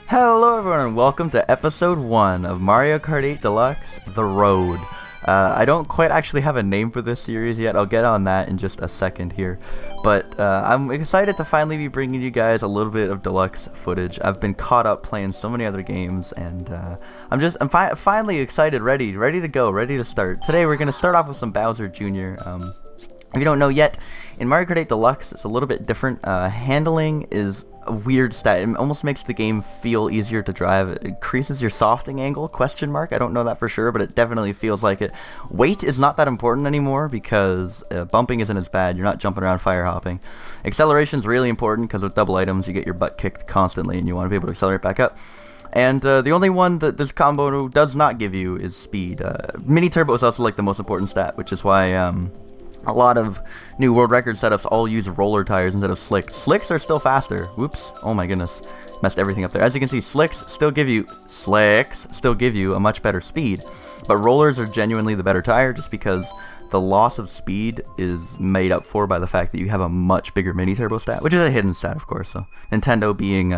Hello everyone and welcome to episode 1 of Mario Kart 8 Deluxe, The Road. I don't quite actually have a name for this series yet, I'll get on that in just a second here. But I'm excited to finally be bringing you guys a little bit of Deluxe footage. I've been caught up playing so many other games and I'm finally excited, ready to go, ready to start. Today we're going to start off with some Bowser Jr. If you don't know yet, in Mario Kart 8 Deluxe it's a little bit different. Handling is a weird stat. It almost makes the game feel easier to drive. It increases your softing angle, question mark. I don't know that for sure, but it definitely feels like it. Weight is not that important anymore because bumping isn't as bad. You're not jumping around fire hopping. Acceleration is really important because with double items you get your butt kicked constantly and you want to be able to accelerate back up. And the only one that this combo does not give you is speed. Mini turbo is also like the most important stat, which is why a lot of new world record setups all use roller tires instead of slicks. Slicks are still faster. Whoops. Oh my goodness. Messed everything up there. As you can see, slicks still give you a much better speed. But rollers are genuinely the better tire just because the loss of speed is made up for by the fact that you have a much bigger mini turbo stat, which is a hidden stat, of course. So Nintendo being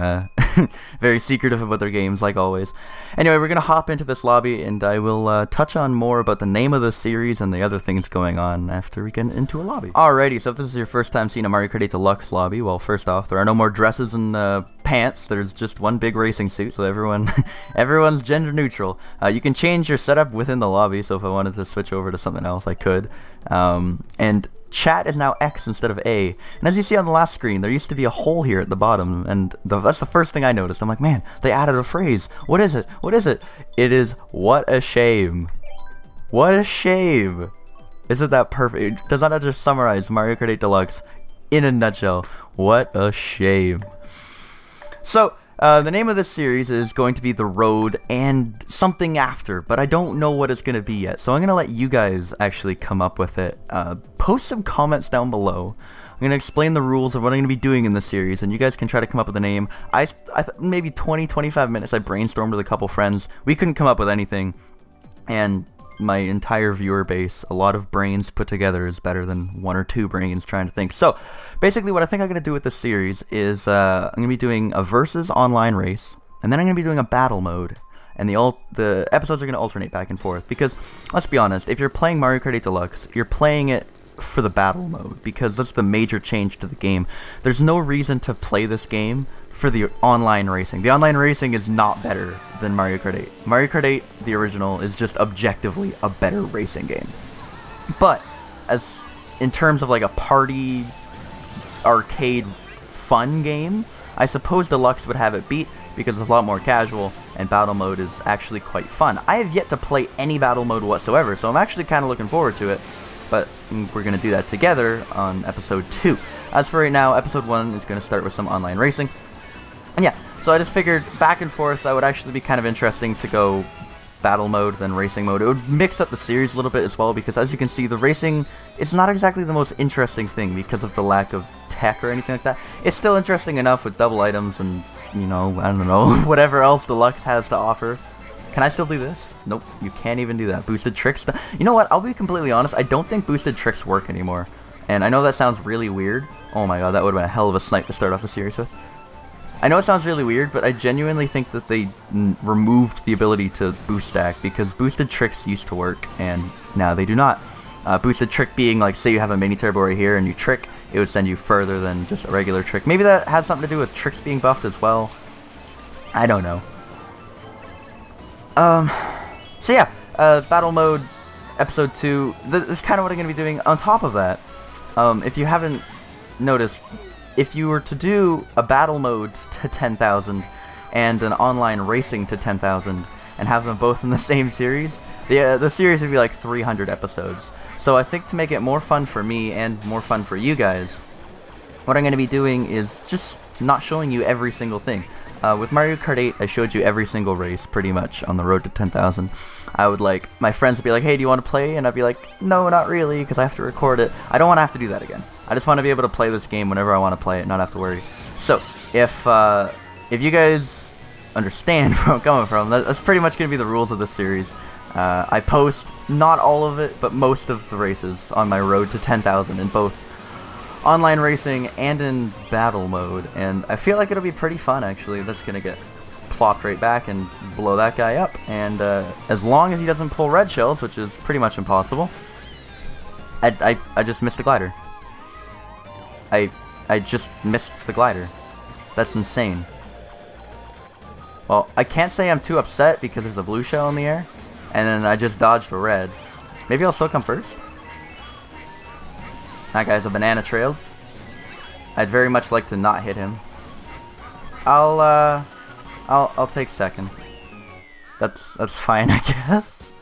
very secretive about their games, like always. Anyway, we're gonna hop into this lobby, and I will touch on more about the name of the series and the other things going on after we get into a lobby. Alrighty, so if this is your first time seeing a Mario Kart 8 Deluxe lobby, well, first off, there are no more dresses and pants. There's just one big racing suit, so everyone's gender neutral. You can change your setup within the lobby, so if I wanted to switch over to something else, I could. And chat is now X instead of A. And as you see on the last screen, there used to be a hole here at the bottom, and that's the first thing I noticed. I'm like, man, they added a phrase. What is it? What is it? It is, what a shame. What a shame. Isn't that perfect? Does that just summarize Mario Kart 8 Deluxe in a nutshell? What a shame. So, the name of this series is going to be The Road and something after, but I don't know what it's going to be yet, so I'm going to let you guys actually come up with it. Post some comments down below. I'm going to explain the rules of what I'm going to be doing in this series, and you guys can try to come up with a name. Maybe 20-25 minutes I brainstormed with a couple friends. We couldn't come up with anything, and my entire viewer base, a lot of brains put together is better than one or two brains trying to think. So, basically what I think I'm going to do with this series is I'm going to be doing a versus online race, and then I'm going to be doing a battle mode, and the episodes are going to alternate back and forth, because, let's be honest, if you're playing Mario Kart 8 Deluxe, you're playing it for the battle mode, because that's the major change to the game. There's no reason to play this game for the online racing. The online racing is not better than Mario Kart 8. Mario Kart 8, the original, is just objectively a better racing game. But, as in terms of like a party, arcade, fun game, I suppose Deluxe would have it beat because it's a lot more casual and battle mode is actually quite fun. I have yet to play any battle mode whatsoever, so I'm actually kind of looking forward to it. But we're going to do that together on episode 2. As for right now, episode 1 is going to start with some online racing. And yeah, so I just figured back and forth that would actually be kind of interesting to go battle mode then racing mode. It would mix up the series a little bit as well, because as you can see, the racing is not exactly the most interesting thing because of the lack of tech or anything like that. It's still interesting enough with double items and, you know, I don't know, whatever else Deluxe has to offer. Can I still do this? Nope, you can't even do that. Boosted tricks. You know what? I'll be completely honest. I don't think boosted tricks work anymore. And I know that sounds really weird. Oh my god, that would have been a hell of a snipe to start off a series with. I know it sounds really weird, but I genuinely think that they removed the ability to boost stack because boosted tricks used to work, and now they do not. Boosted trick being like, say you have a mini turbo right here and you trick, it would send you further than just a regular trick. Maybe that has something to do with tricks being buffed as well. I don't know. So yeah, battle mode, episode 2, this is kind of what I'm going to be doing. On top of that, if you haven't noticed, if you were to do a battle mode to 10,000 and an online racing to 10,000 and have them both in the same series, the series would be like 300 episodes. So I think to make it more fun for me and more fun for you guys, what I'm going to be doing is just not showing you every single thing. With Mario Kart 8, I showed you every single race, pretty much, on the road to 10,000. I would like, my friends would be like, hey, do you want to play? And I'd be like, no, not really, because I have to record it. I don't want to have to do that again. I just want to be able to play this game whenever I want to play it, not have to worry. So, if you guys understand where I'm coming from, that's pretty much going to be the rules of this series. I post, not all of it, but most of the races on my road to 10,000 in both online racing and in battle mode, and I feel like it'll be pretty fun actually. That's gonna get plopped right back and blow that guy up. And as long as he doesn't pull red shells, which is pretty much impossible, I just missed the glider. I just missed the glider. That's insane. Well, I can't say I'm too upset because there's a blue shell in the air, and then I just dodged a red. Maybe I'll still come first. That guy's a banana trail. I'd very much like to not hit him. I'll take second. That's fine, I guess.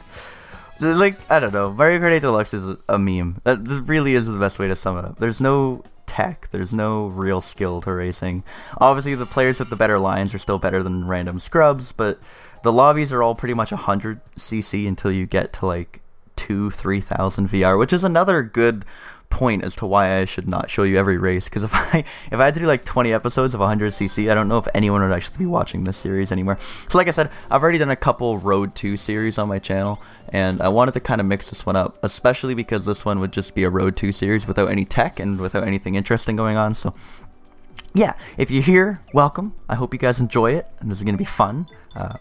Like, I don't know. Mario Kart 8 Deluxe is a meme. That really is the best way to sum it up. There's no tech. There's no real skill to racing. Obviously, the players with the better lines are still better than random scrubs, but the lobbies are all pretty much 100cc until you get to like 2,000-3,000 VR, which is another good point as to why I should not show you every race, because if I had to do like 20 episodes of 100cc, I don't know if anyone would actually be watching this series anymore. So like I said, I've already done a couple Road 2 series on my channel, and I wanted to kind of mix this one up, especially because this one would just be a Road 2 series without any tech and without anything interesting going on. So yeah, if you're here, welcome. I hope you guys enjoy it, and this is going to be fun.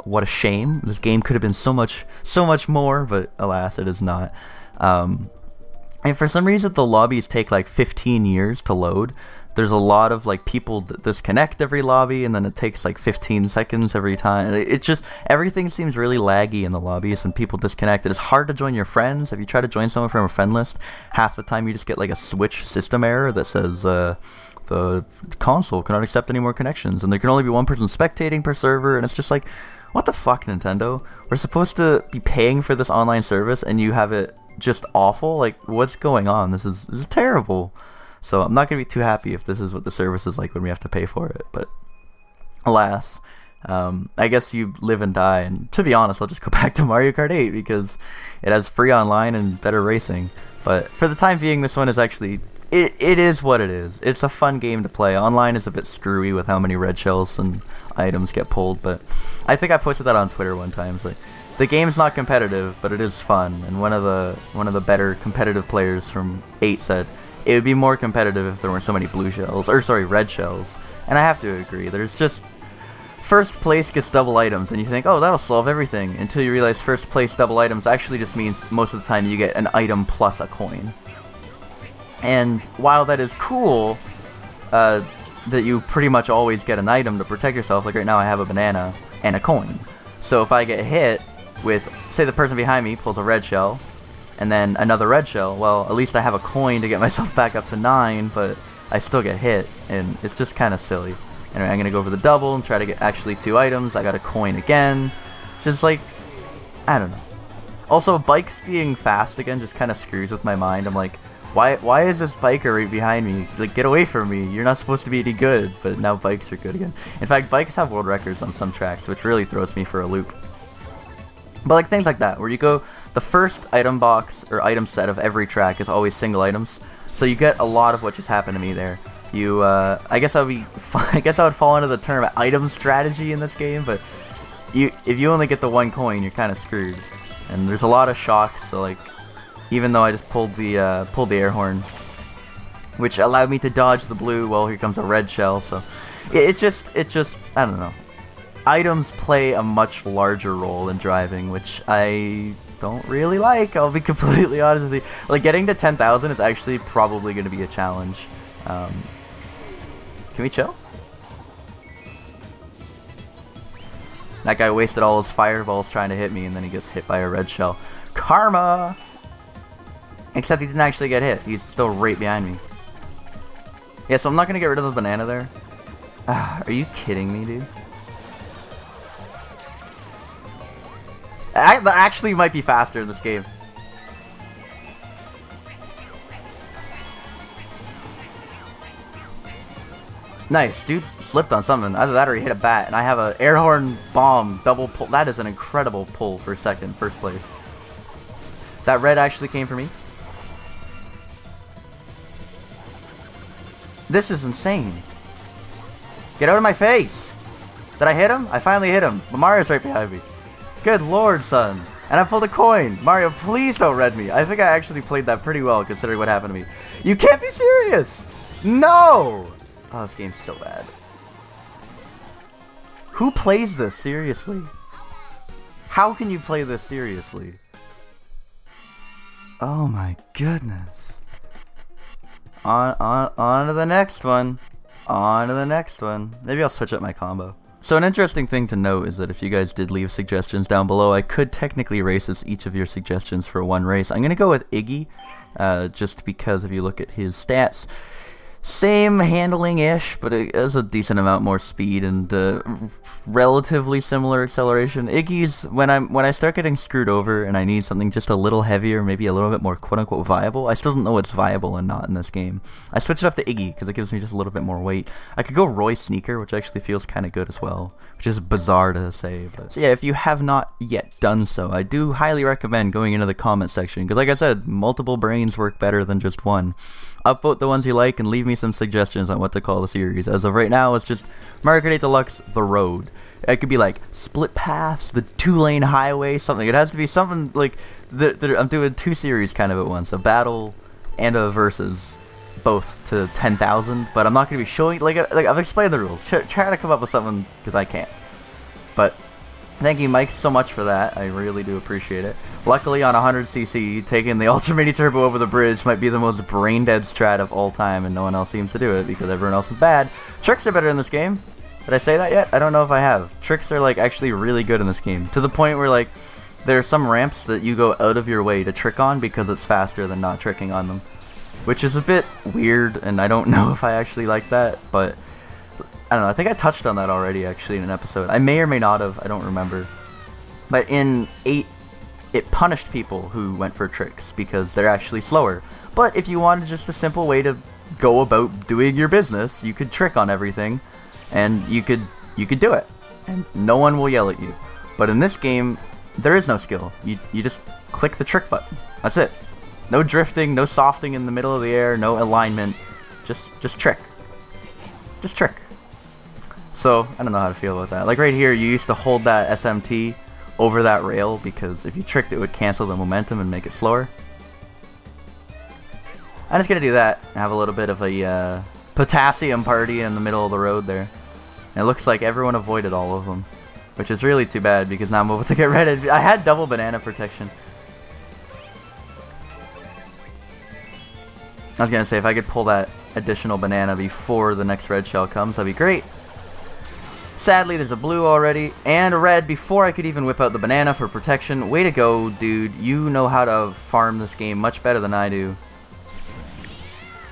What a shame. This game could have been so much more, but alas, it is not. And for some reason, the lobbies take like 15 years to load. There's a lot of like people that disconnect every lobby, and then it takes like 15 seconds every time. It just, everything seems really laggy in the lobbies, and people disconnect. It's hard to join your friends. If you try to join someone from a friend list, half the time you just get like a switch system error that says the console cannot accept any more connections, and there can only be one person spectating per server, and it's just like, what the fuck, Nintendo? We're supposed to be paying for this online service, and you have it just awful? Like, what's going on? This is terrible. So I'm not gonna be too happy if this is what the service is like when we have to pay for it, but alas, I guess you live and die, and to be honest, I'll just go back to Mario Kart 8 because it has free online and better racing. But for the time being, this one is actually, it is what it is. It's a fun game to play. Online is a bit screwy with how many red shells and items get pulled, but I think I posted that on Twitter one time. It's like, the game's not competitive, but it is fun, and one of the better competitive players from 8 said it would be more competitive if there weren't so many blue shells, or sorry, red shells. And I have to agree. There's just, first place gets double items, and you think, oh, that'll solve everything, until you realize first place double items actually just means most of the time you get an item plus a coin. And while that is cool, that you pretty much always get an item to protect yourself, like right now I have a banana and a coin. So if I get hit with, say the person behind me pulls a red shell, and then another red shell, well, at least I have a coin to get myself back up to 9, but I still get hit, and it's just kind of silly. Anyway, I'm going to go for the double and try to get actually 2 items. I got a coin again. Just like, I don't know. Also, bikes being fast again just kind of screws with my mind. I'm like, why is this biker right behind me? Like, get away from me. You're not supposed to be any good, but now bikes are good again. In fact, bikes have world records on some tracks, which really throws me for a loop. But like things like that, where you go, the first item box or item set of every track is always single items, so you get a lot of what just happened to me there. You, I guess I would fall into the term item strategy in this game, but if you only get the 1 coin, you're kind of screwed. And there's a lot of shocks, so like, even though I just pulled the air horn, which allowed me to dodge the blue, well, here comes a red shell. So it just I don't know. Items play a much larger role in driving, which I don't really like. I'll be completely honest with you. Like, getting to 10,000 is actually probably going to be a challenge. Can we chill? That guy wasted all his fireballs trying to hit me, and then he gets hit by a red shell. Karma! Except he didn't actually get hit. He's still right behind me. Yeah, so I'm not going to get rid of the banana there. Are you kidding me, dude? That actually might be faster in this game. Nice, dude slipped on something. Either that or he hit a bat, and I have an air horn bomb double pull. That is an incredible pull for first place. That red actually came for me. This is insane. Get out of my face! Did I hit him? I finally hit him. But Mario's right behind me. Good lord, son. And I pulled a coin. Mario, please don't red me. I think I actually played that pretty well considering what happened to me. You can't be serious! No! Oh, this game's so bad. Who plays this seriously? How can you play this seriously? Oh my goodness. On to the next one. On to the next one. Maybe I'll switch up my combo. So an interesting thing to note is that if you guys did leave suggestions down below, I could technically race each of your suggestions for one race. I'm going to go with Iggy, just because if you look at his stats, same handling-ish, but it has a decent amount more speed and relatively similar acceleration. Iggy's, when I start getting screwed over and I need something just a little heavier, maybe a little bit more quote-unquote viable, I still don't know what's viable and not in this game. I switched it up to Iggy because it gives me just a little bit more weight. I could go Roy Sneaker, which actually feels kind of good as well, which is bizarre to say. But so yeah, if you have not yet done so, I do highly recommend going into the comment section, because like I said, multiple brains work better than just one. Upvote the ones you like and leave me some suggestions on what to call the series. As of right now, it's just Mario Kart 8 Deluxe, The Road. It could be like Split Paths, the 2-lane highway, something. It has to be something like I'm doing 2 series kind of at once, a battle and a versus, both to 10,000. But I'm not going to be showing like I've explained the rules. Try to come up with something because I can't. But thank you, Mike, so much for that. I really do appreciate it. Luckily, on 100cc, taking the Ultra Mini Turbo over the bridge might be the most brain-dead strat of all time, and no one else seems to do it because everyone else is bad. Tricks are better in this game. Did I say that yet? I don't know if I have. Tricks are, like, actually really good in this game, to the point where, like, there are some ramps that you go out of your way to trick on because it's faster than not tricking on them, which is a bit weird, and I don't know if I actually like that, but I don't know. I think I touched on that already, actually, in an episode. I may or may not have. I don't remember. But in 8, it punished people who went for tricks because they're actually slower. But if you wanted just a simple way to go about doing your business, you could trick on everything, and you could do it, and no one will yell at you. But in this game, there is no skill. You just click the trick button. That's it. No drifting, no softing in the middle of the air, no alignment. Just trick. Just trick. So, I don't know how to feel about that. Like right here, you used to hold that SMT over that rail because if you tricked it would cancel the momentum and make it slower. I'm just going to do that and have a little bit of a potassium party in the middle of the road there. And it looks like everyone avoided all of them, which is really too bad because now I'm able to get rid of it. I had double banana protection. I was going to say, if I could pull that additional banana before the next red shell comes, that'd be great. Sadly, there's a blue already, and a red before I could even whip out the banana for protection. Way to go, dude. You know how to farm this game much better than I do.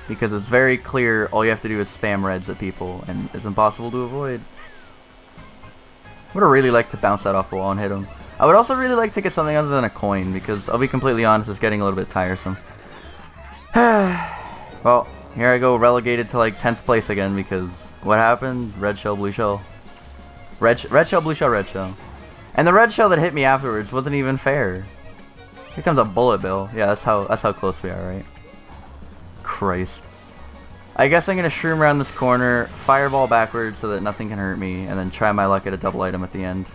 Because it's very clear all you have to do is spam reds at people, and it's impossible to avoid. I would really like to bounce that off the wall and hit him. I would also really like to get something other than a coin, because I'll be completely honest, it's getting a little bit tiresome. Well, here I go, relegated to like 10th place again, because what happened? Red shell, blue shell. Red shell, blue shell, red shell. And the red shell that hit me afterwards wasn't even fair. Here comes a bullet bill. Yeah, that's how close we are, right? Christ. I guess I'm gonna shroom around this corner, fireball backwards so that nothing can hurt me, and then try my luck at a double item at the end.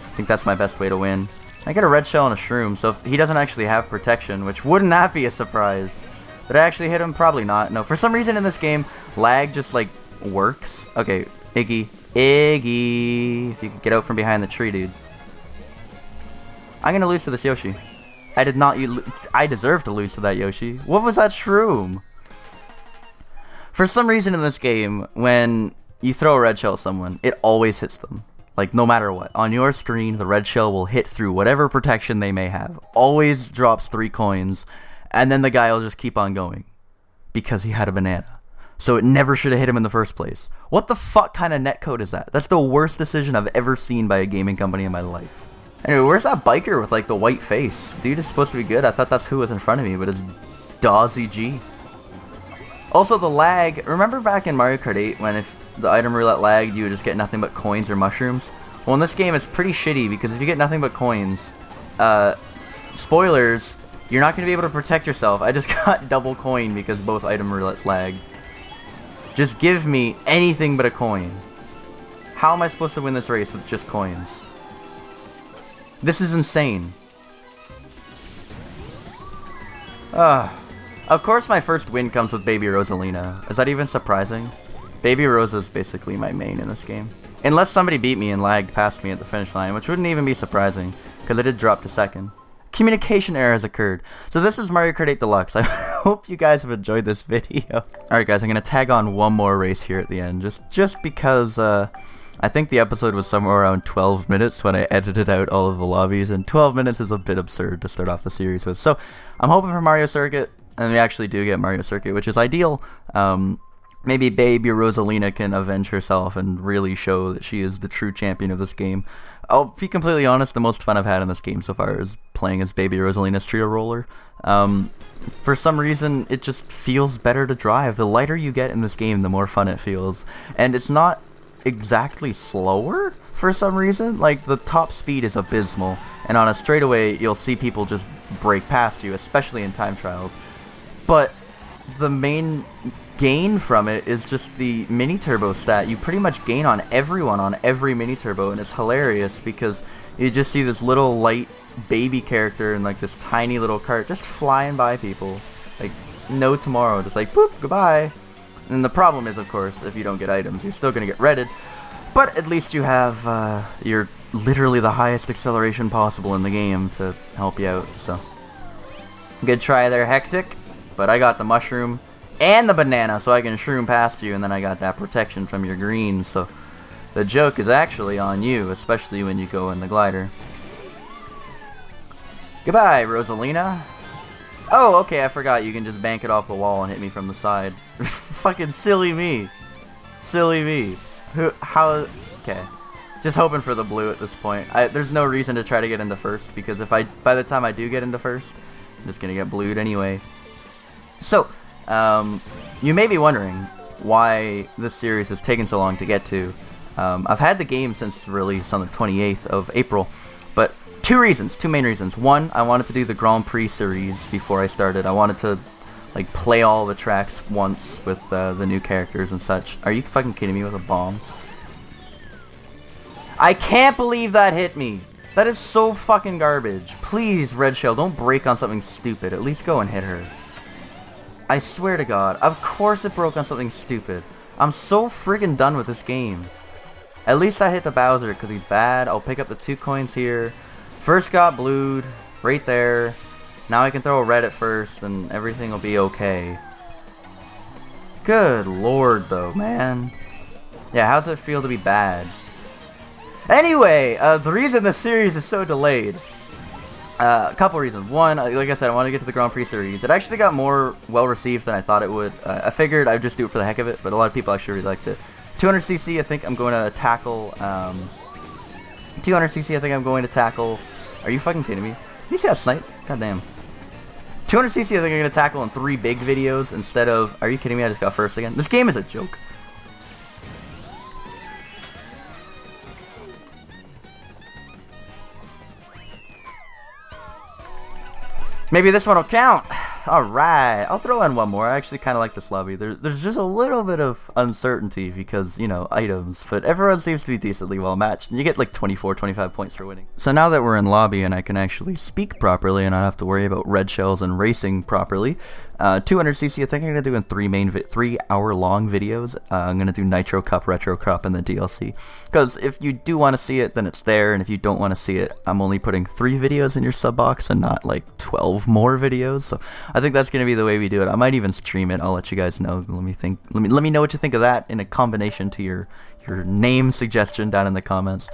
I think that's my best way to win. I get a red shell and a shroom, so if he doesn't actually have protection, which wouldn't that be a surprise? Did I actually hit him? Probably not. No, for some reason in this game, lag just like works. Okay, Iggy, if you could get out from behind the tree, dude. I'm gonna lose to this Yoshi. I did not. I deserve to lose to that Yoshi. What was that shroom? For some reason in this game, when you throw a red shell at someone, it always hits them. Like, no matter what. On your screen, the red shell will hit through whatever protection they may have. Always drops 3 coins, and then the guy will just keep on going. Because he had a banana. So it never should have hit him in the first place. What the fuck kind of netcode is that? That's the worst decision I've ever seen by a gaming company in my life. Anyway, where's that biker with, like, the white face? Dude is supposed to be good. I thought that's who was in front of me, but it's Dawsy G. Also, the lag. Remember back in Mario Kart 8 when if the item roulette lagged, you would just get nothing but coins or mushrooms? Well, in this game, it's pretty shitty, because if you get nothing but coins, spoilers, you're not going to be able to protect yourself. I just got double coin because both item roulettes lag. Just give me anything but a coin. How am I supposed to win this race with just coins? This is insane. Of course my first win comes with Baby Rosalina. Is that even surprising? Baby Rosa is basically my main in this game. Unless somebody beat me and lagged past me at the finish line, which wouldn't even be surprising, because I did drop to second. Communication error has occurred. So this is Mario Kart 8 Deluxe. I hope you guys have enjoyed this video. Alright guys, I'm going to tag on one more race here at the end, just because I think the episode was somewhere around 12 minutes when I edited out all of the lobbies, and 12 minutes is a bit absurd to start off the series with. So I'm hoping for Mario Circuit, and we actually do get Mario Circuit, which is ideal. Maybe Baby Rosalina can avenge herself and really show that she is the true champion of this game. I'll be completely honest, the most fun I've had in this game so far is playing as Baby Rosalina's Trio Roller. For some reason, it just feels better to drive. The lighter you get in this game, the more fun it feels. And it's not exactly slower for some reason. Like, the top speed is abysmal, and on a straightaway, you'll see people just break past you, especially in time trials. But the main gain from it is just the mini turbo stat. You pretty much gain on everyone on every mini turbo, and it's hilarious because you just see this little light baby character in like this tiny little cart just flying by people like no tomorrow, just like boop, goodbye. And the problem is, of course, if you don't get items, you're still gonna get redded, but at least you have your literally the highest acceleration possible in the game to help you out. So good try there, Hectic, but I got the mushroom and the banana, so I can shroom past you, and then I got that protection from your green, so the joke is actually on you, especially when you go in the glider. Goodbye, Rosalina. Oh, okay, I forgot you can just bank it off the wall and hit me from the side. Fucking silly me. Silly me. How? Okay. Just hoping for the blue at this point. There's no reason to try to get into first, because by the time I do get into first, I'm just gonna get blued anyway. So, you may be wondering why this series has taken so long to get to. I've had the game since release on the 28th of April, but two main reasons. One, I wanted to do the Grand Prix series before I started. I wanted to like play all the tracks once with the new characters and such. Are you fucking kidding me with a bomb? I can't believe that hit me. That is so fucking garbage. Please, Red Shell, don't break on something stupid. At least go and hit her. I swear to God, of course it broke on something stupid. I'm so friggin' done with this game. At least I hit the Bowser because he's bad. I'll pick up the 2 coins here. First got blued, right there. Now I can throw a red at first and everything will be okay. Good lord though, man. Yeah, how's it feel to be bad? Anyway, the reason the series is so delayed. A couple reasons. One, like I said, I want to get to the Grand Prix series. It actually got more well-received than I thought it would. I figured I'd just do it for the heck of it, but a lot of people actually really liked it. 200cc, I think I'm going to tackle, 200cc, I think I'm going to tackle... Are you fucking kidding me? You see how snipe? God damn. 200cc, I think I'm going to tackle in 3 big videos instead of... Are you kidding me? I just got first again. This game is a joke. Maybe this one will count. Alright, I'll throw in one more. I actually kind of like this lobby. There's just a little bit of uncertainty because, you know, items. But everyone seems to be decently well matched. And you get like 24, 25 points for winning. So now that we're in lobby and I can actually speak properly and not have to worry about red shells and racing properly, 200cc I think I'm going to do in 3 hour-long videos. I'm going to do Nitro Cup, Retro Cup, and the DLC. Because if you do want to see it, then it's there. And if you don't want to see it, I'm only putting 3 videos in your sub box and not like 12 more videos. So I think that's going to be the way we do it. I might even stream it. I'll let you guys know. Let me know what you think of that in a combination to your name suggestion down in the comments.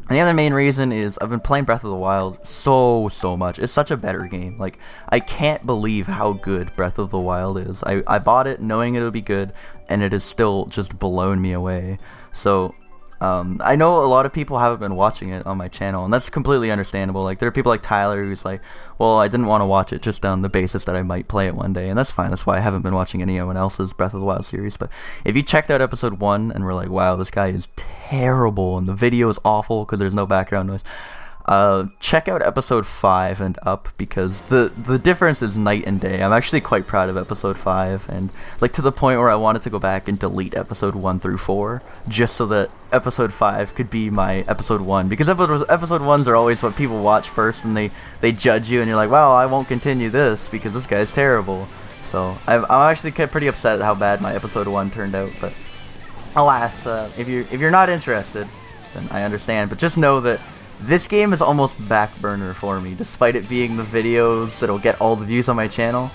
And the other main reason is I've been playing Breath of the Wild so much. It's such a better game. Like, I can't believe how good Breath of the Wild is. I bought it knowing it would be good, and it has still just blown me away. So, I know a lot of people haven't been watching it on my channel, and that's completely understandable. Like, there are people like Tyler who's like, well, I didn't want to watch it just on the basis that I might play it one day, and that's fine. That's why I haven't been watching anyone else's Breath of the Wild series. But if you checked out episode 1 and were like, wow, this guy is terrible, and the video is awful because there's no background noise, check out episode 5 and up, because the difference is night and day. I'm actually quite proud of episode 5, and like to the point where I wanted to go back and delete episode 1 through 4 just so that episode 5 could be my episode 1, because episode 1s are always what people watch first, and they judge you and you're like, well, I won't continue this because this guy's terrible. So I'm actually pretty upset at how bad my episode 1 turned out, but alas, if you're not interested, then I understand. But just know that this game is almost back burner for me, despite it being the videos that'll get all the views on my channel.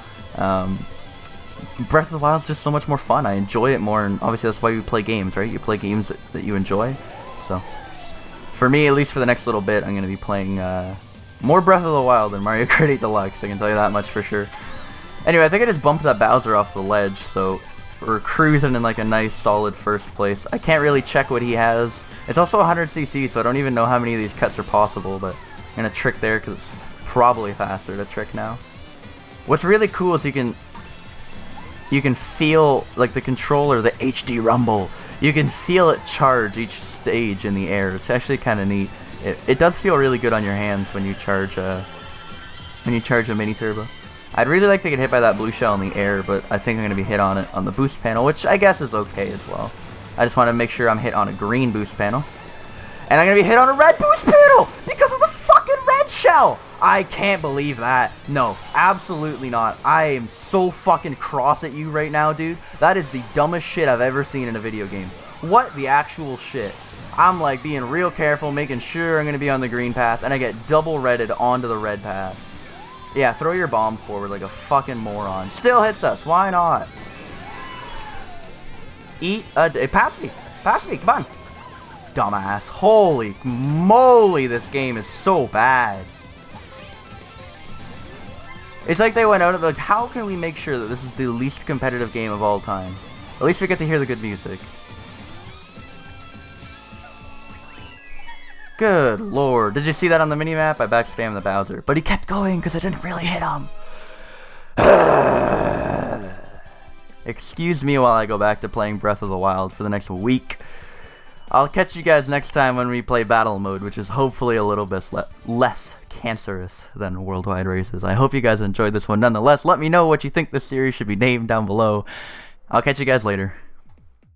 Breath of the Wild is just so much more fun. I enjoy it more, and obviously that's why you play games, right? You play games that you enjoy. So, for me, at least for the next little bit, I'm going to be playing more Breath of the Wild than Mario Kart 8 Deluxe. I can tell you that much for sure. Anyway, I think I just bumped that Bowser off the ledge, so we're cruising in like a nice solid first place. I can't really check what he has. It's also 100cc, so I don't even know how many of these cuts are possible, but I'm going to trick there because it's probably faster to trick now. What's really cool is you can feel, like, the controller, the HD rumble. You can feel it charge each stage in the air. It's actually kind of neat. It does feel really good on your hands when you charge a mini turbo. I'd really like to get hit by that blue shell in the air, but I think I'm going to be hit on it on the boost panel, which I guess is okay as well. I just want to make sure I'm hit on a green boost panel. And I'm going to be hit on a red boost panel because of the fucking red shell! I can't believe that. No, absolutely not. I am so fucking cross at you right now, dude. That is the dumbest shit I've ever seen in a video game. What the actual shit? I'm like being real careful, making sure I'm going to be on the green path, and I get double redded onto the red path. Yeah, throw your bomb forward like a fucking moron. Still hits us. Why not? Eat a... Pass me. Pass me. Come on. Dumbass. Holy moly, this game is so bad. It's like they went out of the... How can we make sure that this is the least competitive game of all time? At least we get to hear the good music. Good lord. Did you see that on the minimap? I backspammed the Bowser. But he kept going because I didn't really hit him. Excuse me while I go back to playing Breath of the Wild for the next week. I'll catch you guys next time when we play Battle Mode, which is hopefully a little bit less cancerous than Worldwide Races. I hope you guys enjoyed this one nonetheless. Let me know what you think this series should be named down below. I'll catch you guys later.